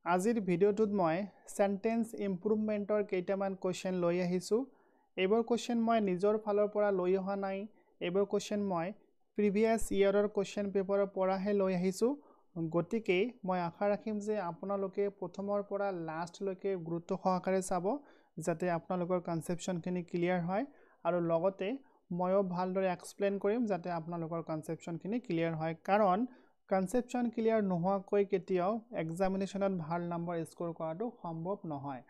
আজিৰ ভিডিঅ'টোত মই সেন্টেন্স ইমপ্ৰুভমেন্টৰ কেইটামান কোৱেশ্চন লৈ আহিছো এইবোৰ কোৱেশ্চন মই নিজৰ ফালৰ পৰা লৈ অহা নাই এইবোৰ কোৱেশ্চন মই প্ৰিভিয়াস ইয়াৰৰ কোৱেশ্চন পেপাৰৰ পৰাহে লৈ আহিছো গতিকে মই আশা ৰাখিম যে আপোনালোকে প্ৰথমৰ পৰা লাষ্ট লৈকে গুৰুত্ব সহকাৰে চাব যাতে আপোনালোকৰ কনসেপচন খিনি ক্লিয়াৰ হয় আৰু লগতে ময়ো ভালদৰে এক্সপ্লেইন কৰিম যাতে আপোনালোকৰ কনসেপচন খিনি ক্লিয়াৰ হয় কাৰণ কনসেপচন ক্লিয়াৰ নোহোৱাকৈ কেতিয়াও এক্সামিনেশনত ভাল নম্বৰ স্কোৰ কৰাটো সম্ভৱ নহয়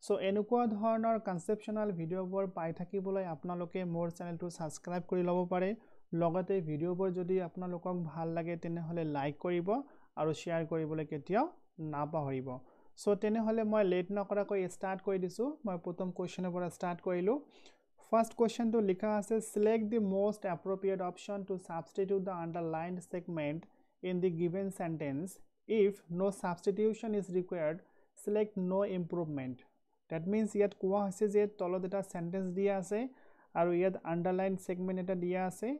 সো এনেকুৱা ধৰণৰ কনসেপচনাল ভিডিঅ'বোৰ পাই থাকিবলৈ আপোনালোকে মোৰ চেনেলটো সাবস্ক্ৰাইব কৰি ল'ব পাৰে লগতে ভিডিঅ'বোৰ যদি আপোনালোকক ভাল লাগে তেনেহলে লাইক কৰিব আৰু শেয়াৰ কৰিবলৈ কেতিয়াও নাপাহৰিব সো তেনেহলে মই লেট নকৰাকৈ স্টাৰ্ট কৰি দিছো মই প্ৰথম কোৱেশ্চনৰ পৰা স্টাৰ্ট কৰিলো First question to likha ase select the most appropriate option to substitute the underlined segment in the given sentence. If no substitution is required, select no improvement. That means yet koa hoise je tolot eta sentence dia ase aru yet underlined segment eta dia ase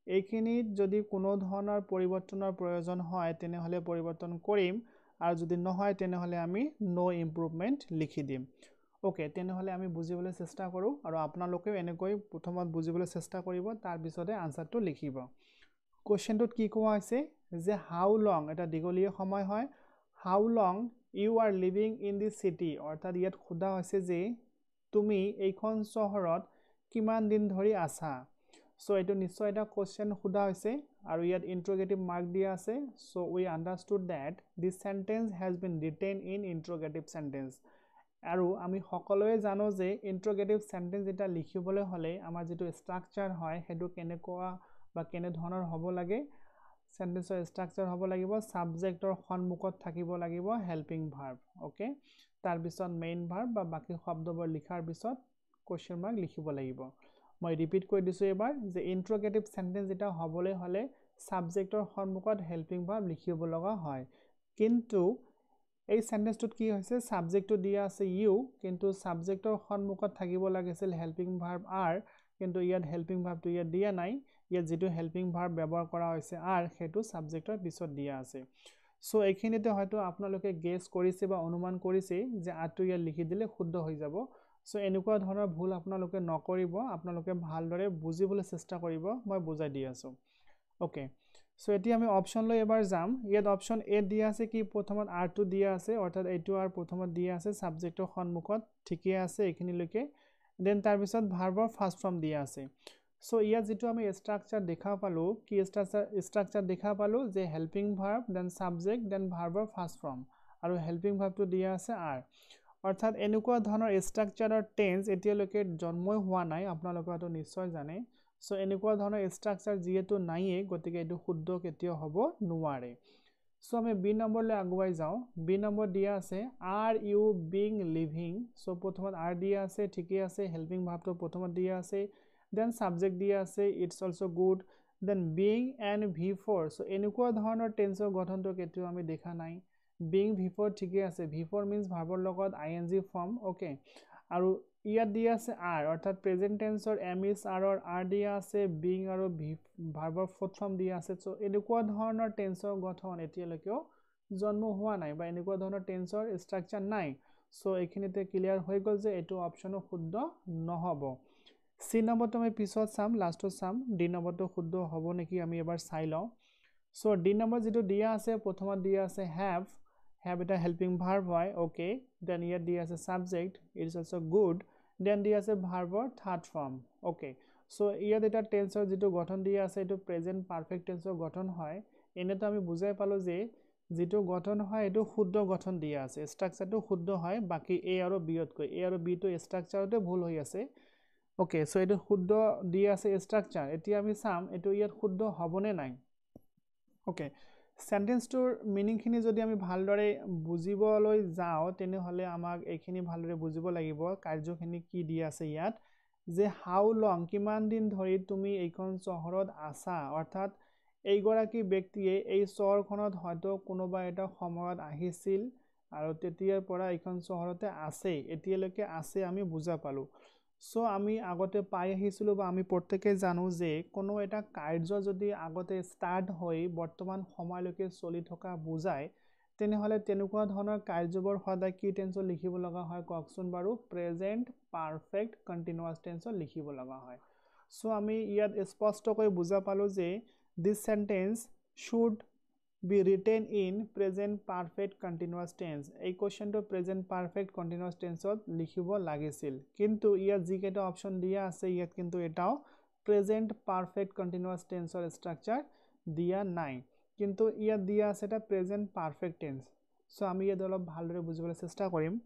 ekhini jodi kono dhonor poribortonor proyojon hoy tenehole poriborton korim aru jodi nohoy tenehole ami no improvement likhi dim Okay, তেনেহলে আমি বুজিবলৈ চেষ্টা কৰো আৰু আপোনালোকেও এনেকৈ প্ৰথমত বুজিবলৈ চেষ্টা কৰিব তাৰ পিছতে আনসাৰটো লিখিব কোৱেশ্চনটোত কি কোৱা হৈছে যে হাউ লং এটা দীঘলীয়া সময় হয় how long you are living in the city অৰ্থাৎ ইয়াত খুদা হৈছে যে তুমি এইখন চহৰত কিমান দিন ধৰি আছা সো এটো নিশ্চয় এটা কোৱেশ্চন খুদা হৈছে আৰু ইয়াত ইন্টাৰোগেটিভ মাৰ্ক দিয়া আছে so we understood that this sentence has been written in interrogative sentence আৰু আমি সকলোৱে জানো যে ইন্টাৰোগেটিভ সেন্টেন্স এটা লিখিবলৈ হলে আমাৰ যেটো স্ট্ৰাকচাৰ হয় হেতু কেনেকুৱা বা কেনে ধৰণৰ হ'ব লাগে সেন্টেন্সৰ স্ট্ৰাকচাৰ হ'ব লাগিব সাবজেক্টৰ সন্মুখত থাকিব লাগিব হেল্পিং ভাৰ্ব ওকে তাৰ পিছত মেইন ভাৰ্ব বা বাকি শব্দবোৰ লিখাৰ পিছত কোৱেশ্চন মাৰ্ক লিখিব লাগিব মই ৰিপিট কৰি দিছো এবাৰ যে ইন্টাৰোগেটিভ সেন্টেন্স এটা হ'বলৈ হলে সাবজেক্টৰ সন্মুখত হেল্পিং ভাৰ্ব লিখিব লগা হয় কিন্তু এই সেন্টেন্সটোত কি হৈছে সাবজেক্টটো দিয়া আছে ইউ কিন্তু সাবজেক্টৰ সন্মুখত থাকিব লাগিছিল হেল্পিং ভাৰ্ব আৰ কিন্তু ইয়াত হেল্পিং ভাৰ্বটো ইয়াত দিয়া নাই ইয়াত যেটো হেল্পিং ভাৰ্ব ব্যৱহাৰ কৰা হৈছে আৰ হেতু সাবজেক্টৰ পিছত দিয়া আছে সো এইখিনিতে হয়তো আপোনালোকে গেছ কৰিছে বা অনুমান কৰিছে যে আৰটো ইয়াত লিখি দিলে শুদ্ধ হৈ যাব সো এনেকুৱা ধৰণৰ ভুল আপোনালোকে নকৰিব আপোনালোকে ভালদৰে বুজিবলৈ চেষ্টা কৰিব মই বুজাই দি আছো ওকে সো এটি আমি অপশন লৈ এবাৰ যাম ইয়াত অপশন এ দিয়া আছে কি প্ৰথমত r2 দিয়া আছে অৰ্থাৎ এইটো আৰ প্ৰথমত দিয়া আছে সাবজেক্টৰ সন্মুখত ঠিকই আছে এখিনি লৈকে দেন তাৰ পিছত ভাৰ্বৰ ফাৰ্স্ট ফৰ্ম দিয়া আছে সো ইয়াত যেটো আমি স্ট্ৰাকচাৰ দেখা পালো কি স্ট্ৰাকচাৰ দেখা পালো যে helping verb then subject then ভাৰ্বৰ ফাৰ্স্ট ফৰ্ম আৰু হেল্পিং ভাৰ্বটো দিয়া আছে r অৰ্থাৎ এনেকুৱা ধৰণৰ স্ট্ৰাকচাৰৰ টেন্স এতিয়ালৈকে জন্মই হোৱা নাই আপোনালোকে তো নিশ্চয় জানে সো এনেকুৱা ধৰণৰ স্ট্ৰাকচাৰ যেটো নাইয়ে গতিকে এটো শুদ্ধ কেতিয়াও হ'ব নোৱাৰে সো আমি বি নম্বৰলৈ আগুৱাই যাও বি নম্বৰ দিয়া আছে are you being living so প্ৰথমত আৰ দিয়া আছে ঠিকই আছে হেল্পিং ভাৰ্বটো প্ৰথমত দিয়া আছে দেন সাবজেক্ট দিয়া আছে it's also good then being and v4 so এনেকুৱা ধৰণৰ টেন্সৰ গঠনটো কেতিয়াও আমি দেখা নাই বিং v4 ঠিকই আছে v4 means ভাৰ্বৰ লগত ing ফৰ্ম ওকে আৰু ইয়াত দিয়া আছে r অৰ্থাৎ present টেন্সৰ am is r or r দিয়া আছে being আৰু ভাৰ্বৰ ফৰ্থ ফৰ্ম দিয়া আছে সো এনেকুৱা ধৰণৰ টেন্সৰ গঠন এতিয়ালৈকে জন্ম হোৱা নাই বা এনেকুৱা ধৰণৰ টেন্সৰ স্ট্ৰাকচাৰ নাই সো এইখিনিতে ক্লিয়াৰ হৈ গল যে এটো অপচনো শুদ্ধ নহব সি নম্বৰটো আমি পিছত চাম লাষ্টত চাম ডি নম্বৰটো শুদ্ধ হ'ব নেকি আমি এবাৰ চাই লও সো ডি নম্বৰ যেটো দিয়া আছে প্ৰথমত দিয়া আছে have এটা হেল্পিং ভাৰ্ব হয় ওকে দেন ইয়াত দিয়া আছে subject it is also good then দিয়া আছে ভাৰ্বৰ থাৰ্ড ফৰ্ম ওকে সো ইয়াত এটা টেন্সৰ যেটো গঠন দিয়া আছে এটো প্ৰেজেন্ট পাৰফেক্ট টেন্সৰ গঠন হয় এনেটো আমি বুজাই পালো যে যেটো গঠন হয় এটো শুদ্ধ গঠন দিয়া আছে স্ট্ৰাকচাৰটো শুদ্ধ হয় বাকি এ আৰু বি তকৈ এ আৰু বি তো স্ট্ৰাকচাৰতে ভুল হৈ আছে ওকে সো এটো শুদ্ধ দিয়া আছে স্ট্ৰাকচাৰ এতিয়া আমি চাম এটো ইয়াত শুদ্ধ হ'বনে নাই ওকে সেন্টেন্সটোৰ মিনিং খিনি যদি আমি ভালদৰে বুজিবলৈ যাও তেনেহলে আমাক এইখিনি ভালদৰে বুজিব লাগিব কাৰ্যখিনি কি দিয়া আছে ইয়াত যে হাউ লং কিমান দিন ধৰি তুমি এইখন চহৰত আছা অৰ্থাৎ এইগৰাকী ব্যক্তিয়ে এই চহৰখনত হয়তো কোনোবা এটা সময়ত আহিছিল আৰু তেতিয়াৰ পৰা এইখন চহৰতে আছে এতিয়ালৈকে আছে আমি বুজা পালো সো আমি আগতে পাই আহিছিলো বা আমি প্ৰত্যেকই জানো যে কোনো এটা কাৰ্য যদি আগতে স্টাৰ্ট হৈ বৰ্তমান সময়লৈকে চলি থকা বুজায় তেনেহলে তেনেকুৱা ধৰণৰ কাৰ্যবোৰ সদায় কি টেন্সত লিখিব লগা হয় কওকচোন বাৰু প্ৰেজেন্ট পাৰফেক্ট কন্টিনিউয়াস টেন্সত লিখিব লগা হয় সো আমি ইয়াত স্পষ্টকৈ বুজা পালো যে this sentence should be written in present perfect continuous tense এই কোশ্চেনটো প্ৰেজেন্ট পারফেক্ট কন্টিনিউয়াস টেন্সত লিখিব লাগিছিল কিন্তু ইয়াত যি কেইটা অপচন দিয়া আছে ইয়াত কিন্তু এটাও প্ৰেজেন্ট পাৰফেক্ট কন্টিনিউয়াস টেন্সৰ স্ট্ৰাকচাৰ দিয়া নাই কিন্তু ইয়াত দিয়া আছে এটা প্ৰেজেন্ট পাৰফেক্ট টেন্স সো আমি ইয়াত অলপ ভালদৰে বুজিবলৈ চেষ্টা কৰিম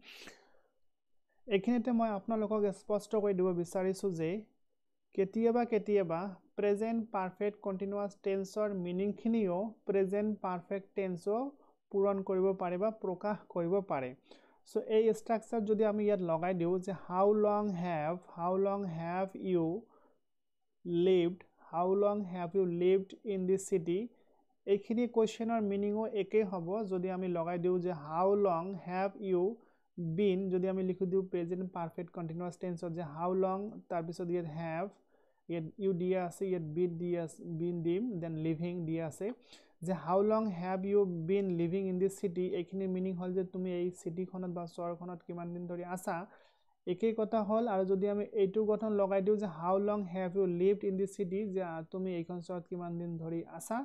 এখিনিতে মই আপোনালোকক স্পষ্ট কৰি দিব বিচাৰিছো যে কেতিয়াবা প্ৰেজেন্ট পাৰফেক্ট কন্টিনিউয়াস টেন্সৰ মিনিং খিনিও প্ৰেজেন্ট পাৰফেক্ট টেন্সও পূৰণ কৰিব পাৰে বা প্ৰকাশ কৰিব পাৰে সো এই স্ট্ৰাকচাৰ যদি আমি ইয়াত লগাই দিও যে how long have you lived in this city এইখিনি কোশ্চেনৰ মিনিংও একে হ'ব যদি আমি লগাই দিও যে how long have you bin যদি আমি লিখি দিও প্ৰেজেন্ট পাৰফেক্ট কন্টিনিউয়াস টেন্সত যে হাউ লং তাৰ পিছত ইয়াত হ্যাভ ইয়াত ইউ দিয়া আছে ইয়াত বিন দিম দেন লিভিং দিয়া আছে যে how long have you been living in this city এইখিনি মিনিং হল যে তুমি এই সিটিখনত বা চহৰখনত কিমান দিন ধৰি আছা একেই কথা হল আৰু যদি আমি এইটো গঠন লগাই দিও যে how long have you lived in this city যে তুমি এইখন চহৰত কিমান দিন ধৰি আছা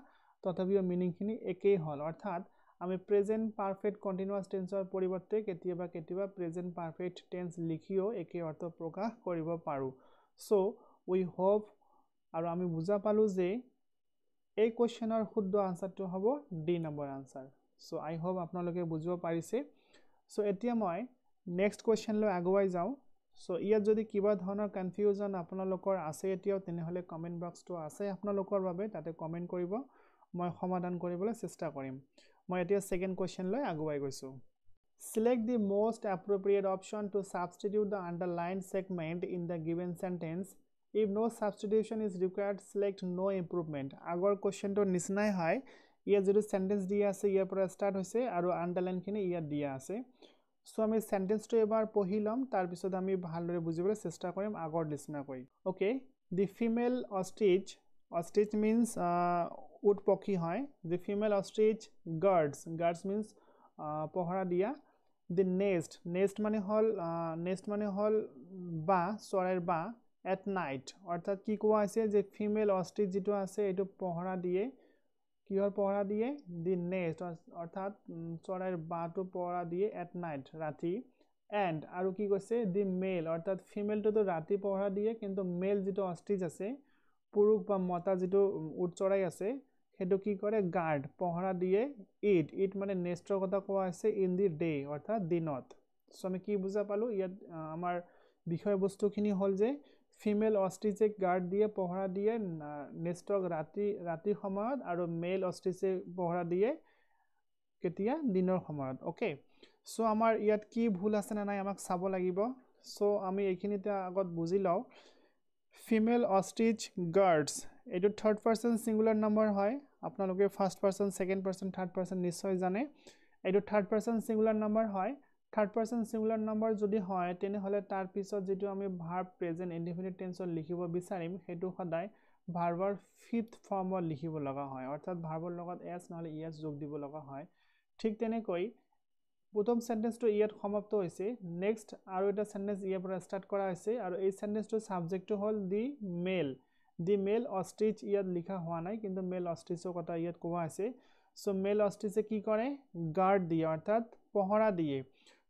তথাপিও মিনিং খিনি একেই হল অৰ্থাৎ আমি প্ৰেজেন্ট পাৰফেক্ট কন্টিনিউয়াস টেন্সৰ পৰিৱৰ্তে কেতিয়াবা প্ৰেজেন্ট পাৰফেক্ট টেন্স লিখিও একে অৰ্থ প্ৰকাশ কৰিব পাৰো সো we hope আৰু আমি বুজা পালো যে এই কোশ্চেনৰ শুদ্ধ আনসাৰটো হ'ব ডি নম্বৰ আনসাৰ সো আই হোপ আপোনালোকে বুজিব পাৰিছে সো এতিয়া মই নেক্সট কোশ্চেন লৈ আগুৱাই যাওঁ সো ইয়াত যদি কিবা ধৰণৰ কনফিউজন আপোনালোকৰ আছে এতিয়াও তেনেহলে কমেন্ট বক্সটো আছে আপোনালোকৰ বাবে তাতে কমেন্ট কৰিব মই সমাধান কৰিবলৈ চেষ্টা কৰিম মই এতিয়া সেকেন্ড কোশ্চেন লৈ আগুৱাই গৈছো Select the most appropriate option to substitute the underlined segment in the given sentence. If no substitution is required, select no improvement. আগৰ কোশ্চেনটো নিচিনাই হয় ইয়াত যদি সেন্টেন্স দিয়া আছে ইয়াৰ পৰা স্টাৰ্ট হৈছে আৰু আন্ডাৰলাইন খিনি ইয়াত দিয়া আছে সো আমি সেন্টেন্সটো এবাৰ পঢ়ি লম তাৰ পিছত আমি ভালদৰে বুজিবলৈ চেষ্টা কৰিম আগৰ নিচিনাকৈ ওকে দি ফিমেল ostrich means উট পক্ষী হয় দি ফিমেল ostrich guards means পহৰা দিয়া the nest মানে হল বা চৰাইৰ বা at night অৰ্থাৎ কি কোৱা আছে যে ফিমেল অস্ট্ৰিচ যেটো আছে এটো পহৰা দিয়ে কিহৰ পহৰা দিয়ে the nest অৰ্থাৎ চৰাইৰ বাটো পহৰা দিয়ে at night ৰাতি and আৰু কি কৈছে the male অৰ্থাৎ ফিমেলটো ৰাতি পহৰা দিয়ে কিন্তু মেল যেটো অস্ট্ৰিচ আছে পুৰুষ বা মতা যেটো উট চৰাই আছে হেটো কি কৰে গাৰ্ড পহৰা দিয়ে ইট মানে নেষ্টৰ কথা কোৱা আছে ইন দি ডে অৰ্থাৎ দিনত সো আমি কি বুজা পালো ইয়াত আমাৰ বিষয়বস্তুখিনি হল যে ফিমেল অস্ট্ৰিচে গাৰ্ড দিয়ে পহৰা দিয়ে নেষ্টক ৰাতি সময়ত আৰু মেল অস্ট্ৰিচে পহৰা দিয়ে কেতিয়া দিনৰ সময়ত ওকে সো আমাৰ ইয়াত কি ভুল আছে না নাই আমাক চাব লাগিব সো আমি এইখিনিতে আগত বুজি লও ফিমেল অস্ট্রিচ গার্ডস এটো থার্ড পারসন সিঙ্গুলার নাম্বার হয় আপোনালোকে first person second person third person নিশ্চয় জানে এটো থার্ড পারসন সিঙ্গুলার নাম্বার হয় থার্ড পারসন সিঙ্গুলার নাম্বার যদি হয় তেনে হলে তাৰ পিছত যেটো আমি ভাৰ্ব প্ৰেজেন্ট ইনডিফিনিট টেন্সত লিখিব বিচাৰিম হেতু সদায় ভাৰ্বৰ ফিফথ ফৰ্মত লিখিব লগা হয় অৰ্থাৎ ভাৰ্বৰ লগত s নহলে es যোগ দিব লগা হয় ঠিক তেনেকৈ প্ৰথম সেন্টেন্সটো ইয়াত সমাপ্ত হৈছে নেক্সট আৰু এটা সেন্টেন্স ইয়াৰ পৰা স্টাৰ্ট কৰা হৈছে আৰু এই সেন্টেন্সটো সাবজেক্টটো হল দি মেল অস্ট্ৰিচ ইয়াত লিখা হোৱা নাই কিন্তু মেল অস্ট্ৰিচৰ কথা ইয়াত কোৱা আছে সো মেল অস্ট্ৰিচে কি কৰে গাৰ্ড দিয়ে অৰ্থাৎ পহৰা দিয়ে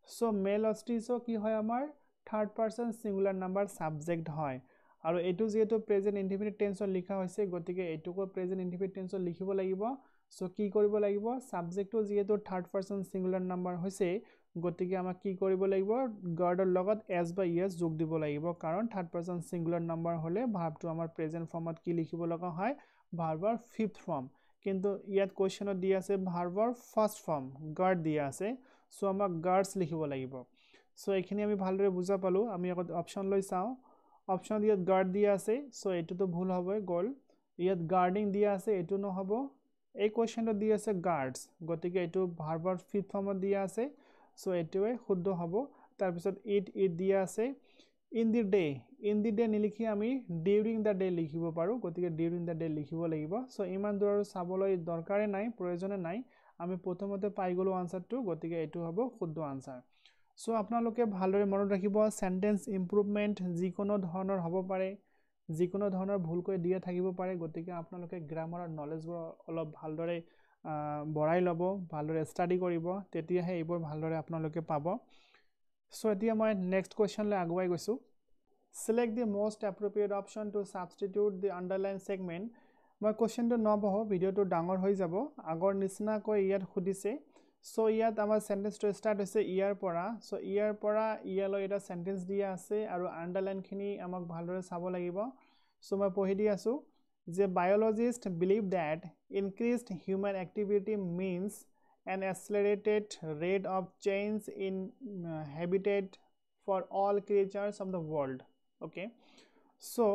সো মেল অস্ট্ৰিচো কি হয় আমাৰ third person singular number subject হয় আৰু এটো যেটো প্ৰেজেন্ট ইনডিফিনিট টেন্সত লিখা হৈছে গতিকে এটোকো প্ৰেজেন্ট ইনডিফিনিট টেন্সত লিখিব লাগিব সো কি কৰিব লাগিব সাবজেক্টটো যেটো থাৰ্ড পাৰসন সিঙ্গুলাৰ নাম্বাৰ হৈছে গতিকে আমাক কি কৰিব লাগিব গাৰ্ডৰ লগত s বা es যোগ দিব লাগিব কাৰণ থাৰ্ড পাৰসন সিঙ্গুলাৰ নাম্বাৰ হলে ভাৰ্বটো আমাৰ প্ৰেজেন্ট ফৰ্মত কি লিখিব লগা হয় ভাৰ্বৰ ফিফথ ফৰ্ম কিন্তু ইয়াত কোশ্চেনত দিয়া আছে ভাৰ্বৰ ফাৰ্স্ট ফৰ্ম গাৰ্ড দিয়া আছে সো আমাক গাৰ্ডস লিখিব লাগিব সো এইখিনি আমি ভালদৰে বুজা পালো আমি আগত অপচন লৈ চাও অপচন ইয়াত গার্ড দিয়া আছে সো এটোটো ভুল হবে গল ইয়াত গার্ডিং দিয়া আছে এটো নহব এই কোশ্চেনটো দিয়া আছে গার্ডস গতিকে এটো ভাৰ্বৰ ফিফথ ফৰ্মত দিয়া আছে সো এটোৱে শুদ্ধ হ'ব তাৰ পিছত ইট দিয়া আছে ইন দি ডে নিলিখি আমি ডিউৰিং দা ডে লিখিব পাৰো গতিকে ডিউৰিং দা ডে লিখিব লাগিব সো ইমান দূৰ চাবলৈ দৰকাৰে নাই প্ৰয়োজন নাই আমি প্ৰথমতে পাই গলো আনসাৰটো গতিকে এটো হ'ব শুদ্ধ আনসাৰ সো আপোনালোকে ভালদৰে মনত ৰাখিব সেন্টেন্স ইমপ্ৰুভমেন্ট যিকোনো ধৰণৰ হ'ব পাৰে যিকোনো ধৰণৰ ভুলকৈ দিয়া থাকিব পাৰে গতিকে আপোনালোকে গ্ৰামাৰৰ নলেজবোৰ অলপ ভালদৰে বঢ়াই ল'ব ভালদৰে ষ্টাডি কৰিব তেতিয়াহে এইবোৰ ভালদৰে আপোনালোকে পাব সো এতিয়া মই নেক্সট কোৱেশ্চনলৈ আগুৱাই গৈছো select the most appropriate option to substitute the underlined segment মই কোৱেশ্চনটো নবহো ভিডিওটো ডাঙৰ হৈ যাব আগৰ নিচিনাকৈ ইয়াত খুদিছে সো ইয়াত আমাৰ সেন্টেন্সটো স্টাৰ্ট হৈছে ইয়াৰ পৰা সো ইয়াৰ পৰা ইয়ালৈ এটা সেন্টেন্স দিয়া আছে আৰু আন্ডাৰলাইন খিনি আমাক ভালদৰে চাব লাগিব সো মই পঢ়ি দি আছো যে biologists believe that increased human activity means an accelerated rate of change in habitat for all creatures of the world okay so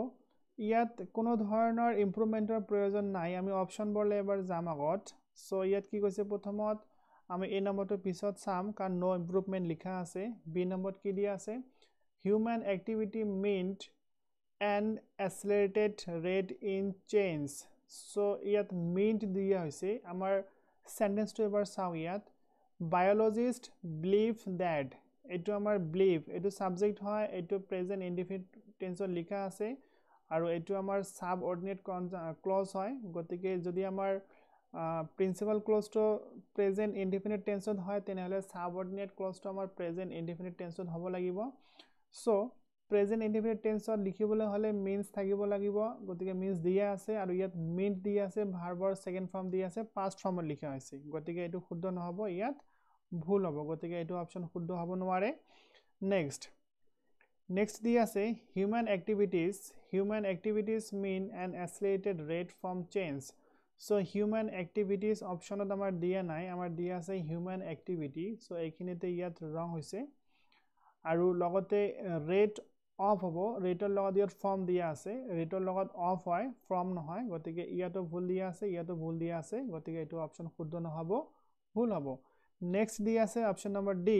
ইয়াত কোনো ধৰণৰ ইমপ্ৰুভমেন্টৰ প্ৰয়োজন নাই আমি অপচনবোৰলৈ এবাৰ যাম আগত সো ইয়াত কি কৈছে প্ৰথমত আমি এ নম্বৰটো পিছত চাম কাৰণ নো ইমপ্ৰুভমেন্ট লিখা আছে বি নম্বৰত কি দিয়া আছে human activity meant an accelerated rate in change so ইয়াত meant দিয়া হৈছে আমাৰ সেন্টেন্সটো এবাৰ চাও ইয়াত biologists believe that এটো আমাৰ believe এটো সাবজেক্ট হয় এটো প্ৰেজেন্ট ইনডিফিনিট টেন্সত লিখা আছে আৰু এটো আমাৰ সাবঅৰ্ডিনেট ক্লজ হয় গতিকে যদি আমাৰ প্ৰিন্সিপাল ক্লজটো প্ৰেজেন্ট ইনডিফিনিট টেন্সত হয় তেনেহলে সাবঅৰ্ডিনেট ক্লজটো আমাৰ প্ৰেজেন্ট ইনডিফিনিট টেন্সত হ'ব লাগিব সো প্ৰেজেন্ট ইনডিফিনিট টেন্সত লিখিবলৈ হলে মিন্স থাকিব লাগিব গতিকে মিন্স দিয়া আছে আৰু ইয়াত মিন্ট দিয়া আছে ভাৰ্বৰ সেকেন্ড ফৰ্ম দিয়া আছে পাস্ট ফৰ্মত লিখা হৈছে গতিকে এটো শুদ্ধ নহব ইয়াত ভুল হ'ব গতিকে এটো অপচন শুদ্ধ হ'ব নোৱাৰে next দিয়া আছে human activities mean an accelerated rate from change so human activities optionত আমাৰ দিয়া নাই আমাৰ দিয়া আছে human activity so এইখিনিতে ইয়াত ৰং হৈছে আৰু লগতে rate off হ'ব ৰেটৰ লগত ইয়াত ফৰ্ম দিয়া আছে ৰেটৰ লগত অফ হয় ফৰ্ম নহয় গতিকে ইয়াতো ভুল দিয়া আছে ইয়াতো ভুল দিয়া আছে গতিকে এটো অপচন শুদ্ধ নহব ভুল হ'ব নেক্সট দিয়া আছে option number D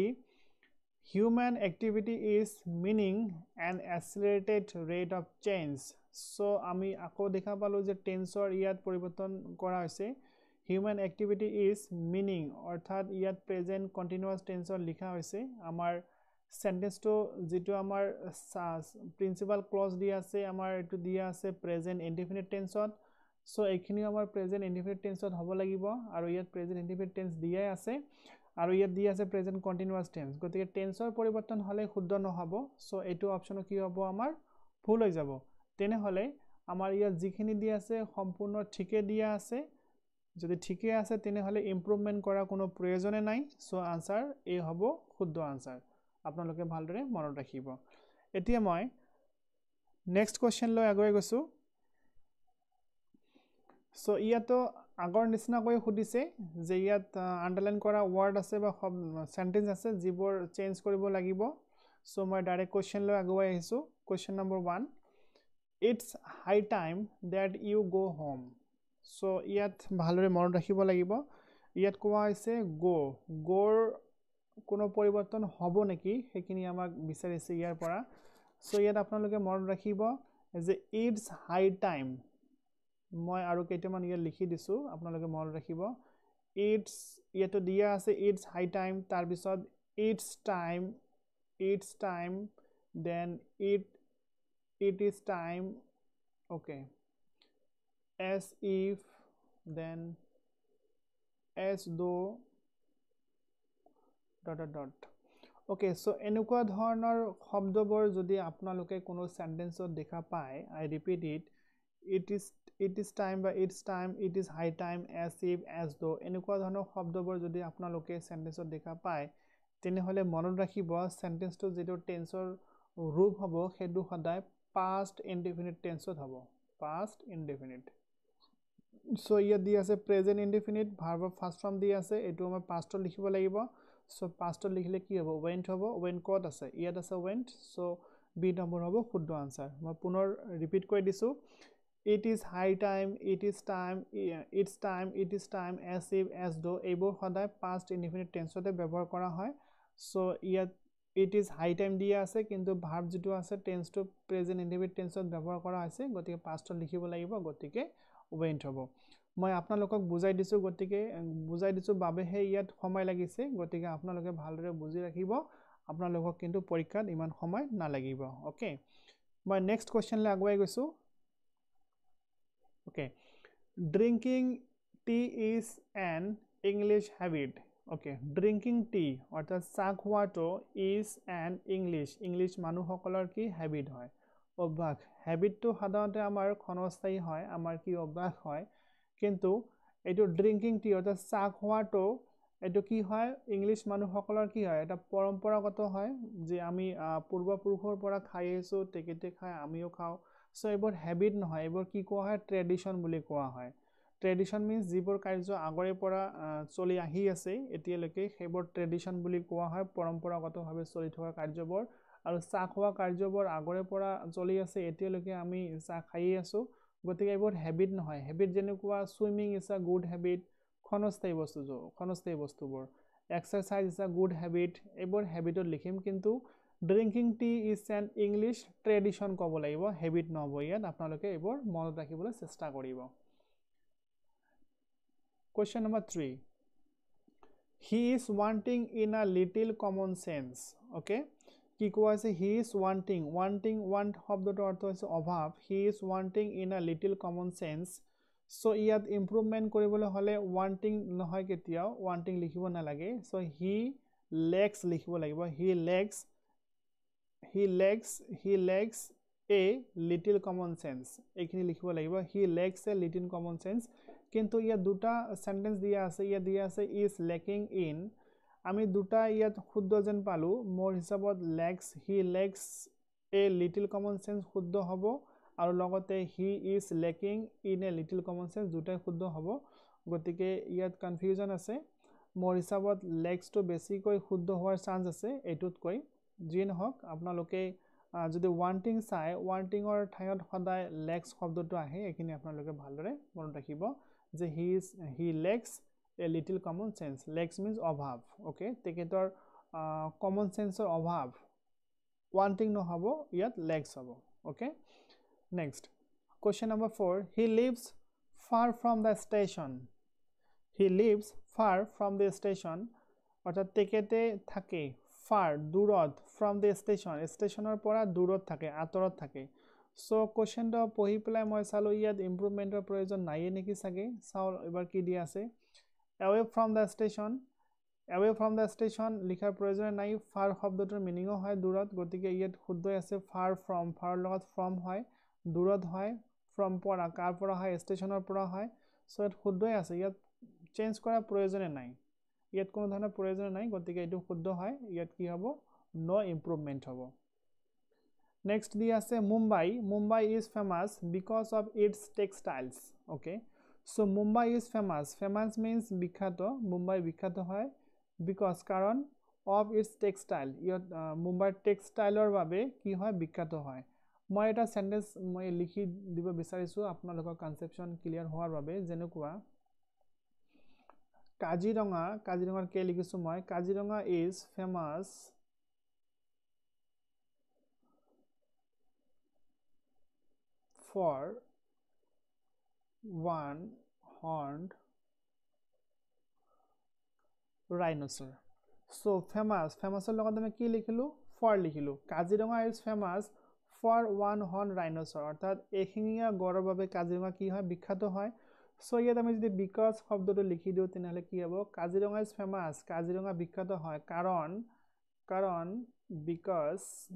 human activity is meaning an accelerated rate of change so আমি আকৌ দেখা পালো যে টেন্সৰ ইয়াত পৰিৱৰ্তন কৰা হৈছে human activity is meaning অৰ্থাৎ ইয়াত প্ৰেজেন্ট কন্টিনিউয়াস টেন্সৰ লিখা হৈছে আমাৰ সেন্টেন্সটো যেটো আমাৰ প্ৰিন্সিপাল ক্লজ দিয়া আছে আমাৰ এটো দিয়া আছে প্ৰেজেন্ট ইনডিফিনিট টেন্সত সো এইখিনি আমাৰ প্ৰেজেন্ট ইনডিফিনিট টেন্সত হ'ব লাগিব আৰু ইয়াত প্ৰেজেন্ট ইনডিফিনিট টেন্স দিয়াই আছে আৰু ইয়াত দিয়া আছে প্ৰেজেন্ট কন্টিনিউয়াস টেন্স গতিকে টেন্সৰ পৰিৱৰ্তন হলে শুদ্ধ নহব সো এটো অপচন কি হ'ব আমাৰ ভুল হৈ যাব তেনে হলে আমাৰ ইয়াত যিখিনি দিয়া আছে সম্পূৰ্ণ ঠিকে দিয়া আছে যদি ঠিকে আছে তেনে হলে ইমপ্ৰুভমেন্ট কৰা কোনো প্ৰয়োজনে নাই সো আনসাৰ এ হ'ব শুদ্ধ আনসাৰ আপোনালোকে ভালদৰে মনত ৰাখিব এতিয়া মই নেক্সট কোৱেশ্চন লৈ আগুৱাই গৈছো সো ইয়াতো আগৰ নিচিনাকৈ খুদিছে যে ইয়াত আন্ডাৰলাইন কৰা ওয়াৰ্ড আছে বা সেন্টেন্স আছে যিবোৰ চেঞ্জ কৰিব লাগিব সো মই ডাইৰেক্ট কোৱেশ্চন লৈ আগুৱাই আহিছো question number 1 it's high time that you go home so ইয়াত ভালদৰে মনত ৰাখিব লাগিব ইয়াত কোৱা হৈছে গোৰ কোনো পৰিৱৰ্তন হ'ব নেকি হেকিনি আমাক বিচাৰিছে ইয়াৰ পৰা সো ইয়াত আপোনালোকে মনত ৰাখিব যে it's high time মই আৰু কেইটামান ইয়াত লিখি দিছো আপোনালোকে মনত ৰাখিব it's ইয়াতো দিয়া আছে it's high time তাৰ পিছত it's time then it is time okay as if then as though ... okay so এনেকুৱা ধৰণৰ শব্দবোৰ যদি আপোনালোকে কোনো সেন্টেন্সত দেখা পায় I repeat it is time বা it's time it is high time as if as though এনেকুৱা ধৰণৰ শব্দবোৰ যদি আপোনালোকে সেন্টেন্সত দেখা পায় তেনেহলে মনত ৰাখিব সেন্টেন্সটো যেটো টেন্সৰ ৰূপ হ'ব হেতু সদায় past indefinite টেন্সত হ'ব past indefinite so ইয়াত দি আছে প্ৰেজেন্ট ইনডিফিনিট ভাৰ্বৰ ফাৰ্স্ট ফৰ্ম দি আছে এটো আমাৰ পাষ্টত লিখিব লাগিব সো পাষ্টত লিখিলে কি হ'ব went হ'ব when কত আছে ইয়াত আছে went সো বি নম্বৰ হ'ব শুদ্ধ আনসাৰ মই পুনৰ ৰিপিট কৰি দিছো it is high time it is time it is time as if as though এইবোৰ সদায় past indefinite টেন্সতে ব্যৱহাৰ কৰা হয় সো ইয়াত it is high time দিয়া আছে কিন্তু ভাৰ্ব যেটো আছে টেন্সটো প্ৰেজেন্ট ইনডিফিনিট টেন্সত ব্যৱহাৰ কৰা হৈছে গতিকে পাষ্টত লিখিব লাগিব গতিকে went হ'ব মই আপোনালোকক বুজাই দিছো গতিকে বুজাই দিছো বাবেহে ইয়াত সময় লাগিছে গতিকে আপোনালোকে ভালদৰে বুজি ৰাখিব আপোনালোকক কিন্তু পৰীক্ষাত ইমান সময় নালাগিব ওকে মই নেক্সট কোৱেশ্চনলৈ আগুৱাই গৈছো okay drinking T is an English habit okay drinking T অৰ্থাৎ চাহ খোৱাটো ইজ এন ইংলিছ মানুহসকলৰ কি হেবিট হয় অভ্যাস হেবিটটো সাধাৰণতে আমাৰ ক্ষণস্থায়ী হয় আমাৰ কি অভ্যাস হয় কিন্তু এইটো ড্ৰিংকিং টি অৰ্থাৎ চাহ খোৱাটো এইটো কি হয় ইংলিছ মানুহসকলৰ কি হয় এটা পৰম্পৰাগত হয় যে আমি পূৰ্বপুৰুষৰ পৰা খাই আহিছো তেখেতে খাই আমিও খাওঁ সো এইবোৰ হেবিট নহয় এইবোৰ কি কোৱা হয় ট্ৰেডিশন বুলি কোৱা হয় ট্ৰেডিশন মিন্স যিবোৰ কাৰ্য আগৰে পৰা চলি আহি আছে এতিয়ালৈকে সেইবোৰ ট্ৰেডিশন বুলি কোৱা হয় পৰম্পৰাগতভাৱে চলি থকা কাৰ্যবোৰ আৰু চাহ খোৱা কাৰ্যবোৰ আগৰে পৰা চলি আছে এতিয়ালৈকে আমি চাহ খাই আছো গতিকে এইবোৰ হেবিট নহয় হেবিট যেনেকুৱা swimming is a good habit ক্ষণস্থায়ী বস্তুবোৰ exercise is a good habit এইবোৰ হেবিটত লিখিম কিন্তু drinking T is an English tradition ক'ব লাগিব হেবিট নহ'ব ইয়াত আপোনালোকে এইবোৰ মনত ৰাখিবলৈ চেষ্টা কৰিব Question number 3 He is wanting in a little common sense okay কি কোৱা আছে he is wanting want শব্দটো অৰ্থ হৈছে অভাৱ he is wanting in a little common sense so ইয়াত ইমপ্ৰুভমেন্ট কৰিবলৈ হলে wanting নহয় কেতিয়াও wanting লিখিব নালাগে so he lacks লিখিব লাগিব he lacks a little common sense এইখিনি লিখিব লাগিব he lacks a little common sense কিন্তু ইয়াত দুটা সেন্টেন্স দিয়া আছে is lacking in আমি দুটা ইয়াত শুদ্ধ যেন পালো মোৰ হিচাপত lacks he lacks a little common sense শুদ্ধ হ'ব আৰু লগতে he is lacking in a little common sense দুটাই শুদ্ধ হ'ব গতিকে ইয়াত কনফিউজন আছে মোৰ হিচাপত lacks to বেছিকৈ শুদ্ধ হোৱাৰ চান্স আছে এটুতকৈ যি নহওক আপোনালোকে যদি wanting চাই wanting অৰ ঠাইত সদায় lacks শব্দটো আহে এখিনি আপোনালোকে ভালদৰে মনত ৰাখিব যে he lacks a little common sense lacks means অভাৱ okay তেখেতৰ common sense অৰ অভাৱ wanting নহব ইয়াত lacks হ'ব okay next question number 4 he lives far from the station অৰ্থাৎ তেখেতে থাকে far দূৰত from the stationৰ পৰা দূৰত থাকে আঁতৰত থাকে so question টো পঢ়ি পেলাই মই চালো ইয়াত ইমপ্ৰুভমেন্টৰ প্ৰয়োজন নাই নেকি সাগে চাও এবাৰ কি দিয়া আছে away from the station লিখাৰ প্ৰয়োজন নাই far শব্দটোৰ মিনিং হয় দূৰত গতিকে ইয়াত শুদ্ধ আছে far from লগত from হয় দূৰত হয় from পৰা কাৰ পৰা হয় ষ্টেচনৰ পৰা হয় so ইয়াত শুদ্ধ আছে ইয়াত চেঞ্জ কৰাৰ প্ৰয়োজন নাই ইয়াত কোনো ধৰণৰ প্ৰয়োজন নাই গতিকে এটো শুদ্ধ হয় ইয়াত কি হ'ব নো ইমপ্ৰুভমেন্ট হ'ব Next দিয়া আছে Mumbai is famous because of its textiles okay so Mumbai is famous means বিখ্যাত Mumbai বিখ্যাত হয় because কাৰণ of its textile ইয়াত Mumbai textileৰ বাবে কি হয় বিখ্যাত হয় মই এটা সেন্টেন্স মই লিখি দিব বিচাৰিছো আপোনালোকৰ কনসেপচন ক্লিয়াৰ হোৱাৰ বাবে যেনেকুৱা কাজিৰঙাৰ কে লিখিছো মই Kaziranga is famous for one-horned rhinoceros so famousৰ লগত আমি কি লিখিলো for লিখিলো Kaziranga is famous for one-horned rhinoceros অৰ্থাৎ এশিঙীয়া গড়ৰ বাবে কাজিৰঙা কি হয় বিখ্যাত হয় so ইয়াত আমি যদি because শব্দটো লিখি দিও তেনেহলে কি হ'ব কাজিৰঙা is famous কাজিৰঙা বিখ্যাত হয় কাৰণ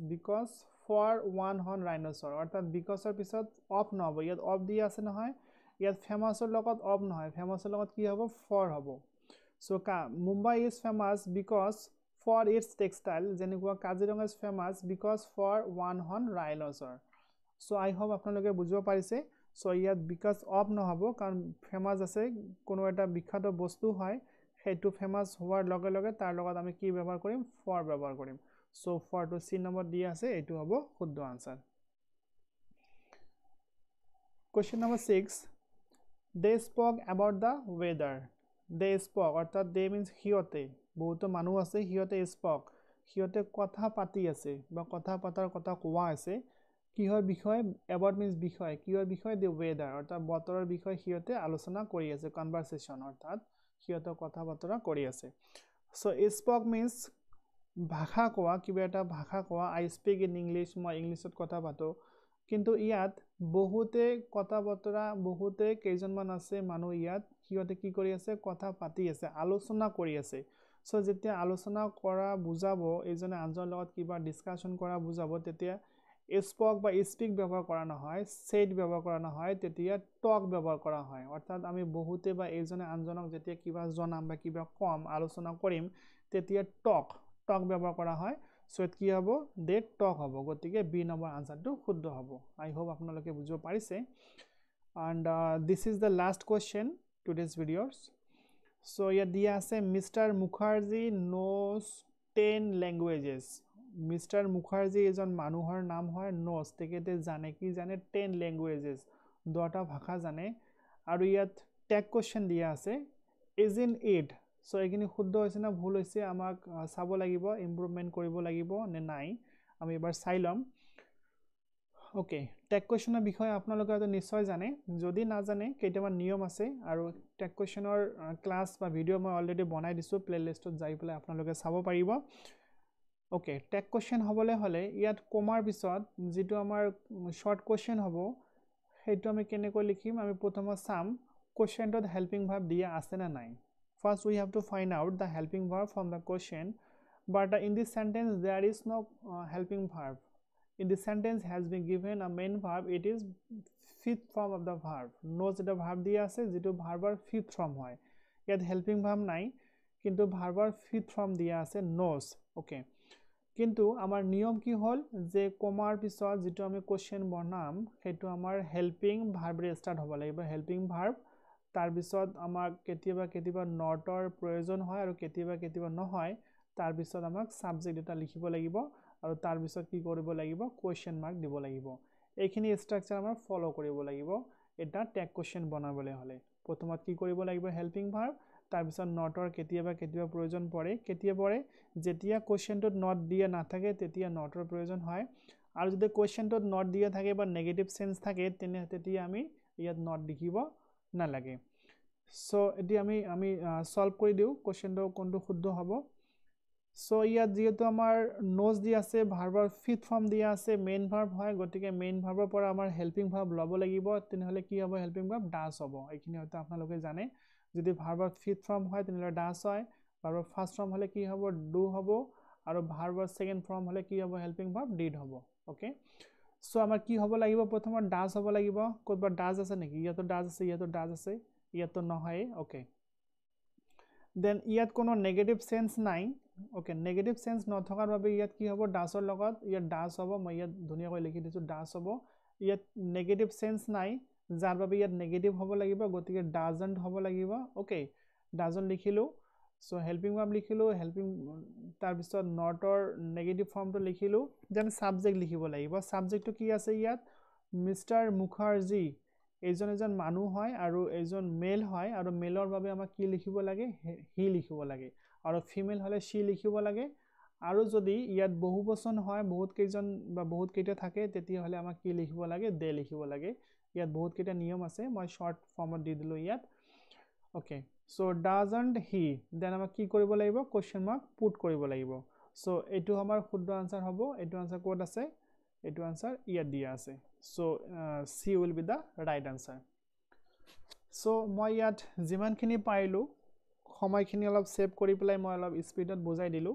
because for one-horned rhinoceros অৰ্থাৎ বিকজৰ পিছত অফ নহব ইয়াত অফ দি আছে নহয় ইয়াত ফেমাছৰ লগত অফ নহয় ফেমাছৰ লগত কি হ'ব for হ'ব so Mumbai is famous because for its textile যেনেকুৱা Kaziranga is famous because for one-horned rhinoceros so I hope আপোনালোকে বুজিব পাৰিছে so ইয়াত because অফ নহব কাৰণ ফেমাস আছে কোনো এটা বিখ্যাত বস্তু হয় হেতু ফেমাস হোৱাৰ লগে লগে তাৰ লগত আমি কি ব্যৱহাৰ কৰিম for ব্যৱহাৰ কৰিম so for to C number দি আছে এটো হ'ব শুদ্ধ answer question number 6 they spoke about the weather they spoke অর্থাৎ they means হিয়তে বহুত মানুহ আছে হিয়তে spoke হিয়তে কথা পাতি আছে বা কথা পাতাৰ কথা কোৱা আছে কিহৰ বিষয় about means বিষয় কিহৰ বিষয় the weather অৰ্থাৎ বতৰৰ বিষয় সিহঁতে আলোচনা কৰি আছে conversation অৰ্থাৎ সিহঁতে কথা বতৰা কৰি আছে so spoke means ভাষা কোৱা কিবা এটা ভাষা কোৱা I speak in English মই ইংলিছত কথা পাতো কিন্তু ইয়াত বহুতে কথা বতৰা বহুতে কেইজনমান আছে মানুহ ইয়াত সিহঁতে কি কৰি আছে কথা পাতি আছে আলোচনা কৰি আছে so যেতিয়া আলোচনা কৰা বুজাব এজনে আনজনৰ লগত কিবা ডিসকাশন কৰা বুজাব তেতিয়া স্পক বা স্পিক ব্যৱহাৰ কৰা নহয় সেড ব্যৱহাৰ কৰা নহয় তেতিয়া টক ব্যৱহাৰ কৰা হয় অৰ্থাৎ আমি বহুতে বা এজনে আনজনক যেতিয়া কিবা জনাম বা কিবা কম আলোচনা কৰিম তেতিয়া টক ব্যৱহাৰ কৰা হয় সো কি হ'ব দে টক হ'ব গতিকে বি নম্বৰ আনসাৰটো শুদ্ধ হ'ব আই হোপ আপোনালোকে বুজিব পাৰিছে and this is the last question today's videos so ইয়াত দিয়া আছে Mr. Mukherjee knows 10 languages Mr. Mukherjee এজন মানুহৰ নাম হয় knows তেখেতে জানে কি জানে 10 languages 10টা ভাষা জানে আৰু ইয়াত ট্যাগ কোৱেশ্চন দিয়া আছে isn't it so এখিনি শুদ্ধ হৈছে না ভুল হৈছে আমাক চাব লাগিব ইমপ্ৰুভমেন্ট কৰিব লাগিব নে নাই আমি এবাৰ চাই লম ওকে ট্যাগ কোৱেশ্চনৰ বিষয়ে আপোনালোকে হয়তো নিশ্চয় জানে যদি না জানে কেইটামান নিয়ম আছে আৰু ট্যাগ কোৱেশ্চনৰ ক্লাস বা ভিডিও মই অলৰেডি বনাই দিছো প্লেলিষ্টত যাই পেলাই আপোনালোকে চাব পাৰিব ওকে ট্যাগ কোৱেশ্চন হ'বলে হলে ইয়াত কমাৰ পিছত যেটো আমাৰ শৰ্ট কোৱেশ্চন হ'ব হেতু আমি কেনেকৈ লিখিম আমি প্ৰথমে চাম কোৱেশ্চনটোত হেল্পিং ভাৰ্ব দিয়া আছে না নাই first we have to find out the helping verb from the question but in this sentence there is no helping verb in this sentence has been given a main verb it is fifth form of the verb knows the verb dia ase jeto verber fifth form hoy yat helping verb nai kintu verber fifth form dia ase knows okay কিন্তু আমাৰ নিয়ম কি হল যে কমাৰ পিছত যেটো আমি question বনাম হেতু আমাৰ হেল্পিং ভাৰ্বৰে স্টাৰ্ট হ'ব লাগিব হেল্পিং ভাৰ্ব তাৰ পিছত আমাক কেতিয়াবা নটৰ প্ৰয়োজন হয় আৰু কেতিয়াবা নহয় তাৰ পিছত আমাক সাবজেক্ট এটা লিখিব লাগিব আৰু তাৰ পিছত কি কৰিব লাগিব কোৱেশ্চন মাৰ্ক দিব লাগিব এইখিনি ষ্ট্ৰাকচাৰ আমাৰ ফলো কৰিব লাগিব এটা ট্যাগ কোৱেশ্চন বনাবলৈ হলে প্ৰথমত কি কৰিব লাগিব হেল্পিং ভাৰ্ব তাৰ পিছত নটৰ কেতিয়াবা প্ৰয়োজন পৰে যেতিয়া কোৱেশ্চনটোত নট দিয়া নাথাকে তেতিয়া নটৰ প্ৰয়োজন হয় আৰু যদি কোৱেশ্চনটোত নট দিয়া থাকে বা নেগেটিভ সেন্স থাকে তেতিয়া আমি ইয়াত নট লিখিব না লাগে সো এটি আমি সলভ কৰি দিও কোৱেশ্চনটো কোনটো শুদ্ধ হ'ব সো ইয়াত যেটো আমাৰ নোজ দি আছে ভাৰ্বৰ ফিফথ ফৰ্ম দিয়া আছে মেইন ভাৰ্ব হয় গতিকে মেইন ভাৰ্বৰ পৰা আমাৰ হেল্পিং ভাৰ্ব লব লাগিব তেনেহলে কি হ'ব হেল্পিং ভাৰ্ব ডাজ হ'ব এইখিনি হয়তো আপোনালোকে জানে যদি ভাৰ্বৰ ফিফথ ফৰ্ম হয় তেনেহলে ডাজ হয় ভাৰ্বৰ ফাৰ্স্ট ফৰ্ম হলে কি হ'ব ডু হ'ব আৰু ভাৰ্বৰ সেকেন্ড ফৰ্ম হলে কি হ'ব হেল্পিং ভাৰ্ব ডিড হ'ব ওকে সো আমাৰ কি হ'ব লাগিব প্ৰথমত ডাজ হ'ব লাগিব কতবা ডাজ আছে নেকি ইয়াতো ডাজ আছে ইয়াতো নহয় ওকে দেন ইয়াত কোনো নেগেটিভ সেন্স নাই ওকে নেগেটিভ সেন্স নথকাৰ বাবে ইয়াত কি হ'ব ডাজৰ লগত ইয়াত ডাজ হ'ব মই ইয়াত ধুনিয়াকৈ লিখি দিছো ডাজ হ'ব ইয়াত নেগেটিভ সেন্স নাই যাৰ বাবে ইয়াত নেগেটিভ হ'ব লাগিব গতিকে ডাজন্ট হ'ব লাগিব ওকে ডাজন্ট লিখিলো সো হেল্পিং ভাৰ্ব লিখিলো হেল্পিং তাৰ পিছত নটৰ নেগেটিভ ফৰ্মটো লিখিলো দেন সাবজেক্ট লিখিব লাগিব সাবজেক্টটো কি আছে ইয়াত মিস্টাৰ মুখাৰ্জী এজন মানুহ হয় আৰু এজন মেল হয় আৰু মেলৰ বাবে আমাক কি লিখিব লাগে হি লিখিব লাগে আৰু ফিমেল হলে শি লিখিব লাগে আৰু যদি ইয়াত বহুবচন হয় বহুত কেইজন বা বহুত কেইটা থাকে তেতিয়া হলে আমাক কি লিখিব লাগে দে লিখিব লাগে ইয়াত বহুত কেইটা নিয়ম আছে মই শৰ্ট ফৰ্মত দি দিলো ইয়াত okay so doesn't he then আমাক কি কৰিব লাগিব কোৱেশ্চন মাৰ্ক পুট কৰিব লাগিব সো এটো আমাৰ শুদ্ধ আনসাৰ হ'ব এটো আনসাৰ কোড আছে এটো আনসাৰ ইয়াত দিয়া আছে so C will be the right answer so মই ইয়াত যিমানখিনি পাইলো সময়খিনি অলপ সেভ কৰি পেলাই মই অলপ স্পিডত বুজাই দিলো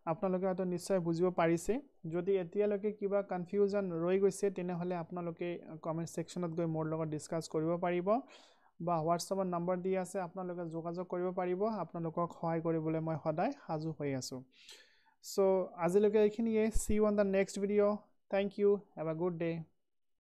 আপোনালোকে হয়তো নিশ্চয় বুজিব পাৰিছে যদি এতিয়ালৈকে কিবা কনফিউজন ৰৈ গৈছে তেনেহলে আপোনালোকে কমেন্ট সেকশনত গৈ মোৰ লগত ডিসকাস কৰিব পাৰিব বা হোৱাটছএপৰ নম্বৰ দি আছে আপোনালোকে যোগাযোগ কৰিব পাৰিব আপোনালোকক সহায় কৰিবলৈ মই সদায় হাজু হৈ আছো so আজিলৈকে এইখিনিয়ে see you on the next video thank you have a good day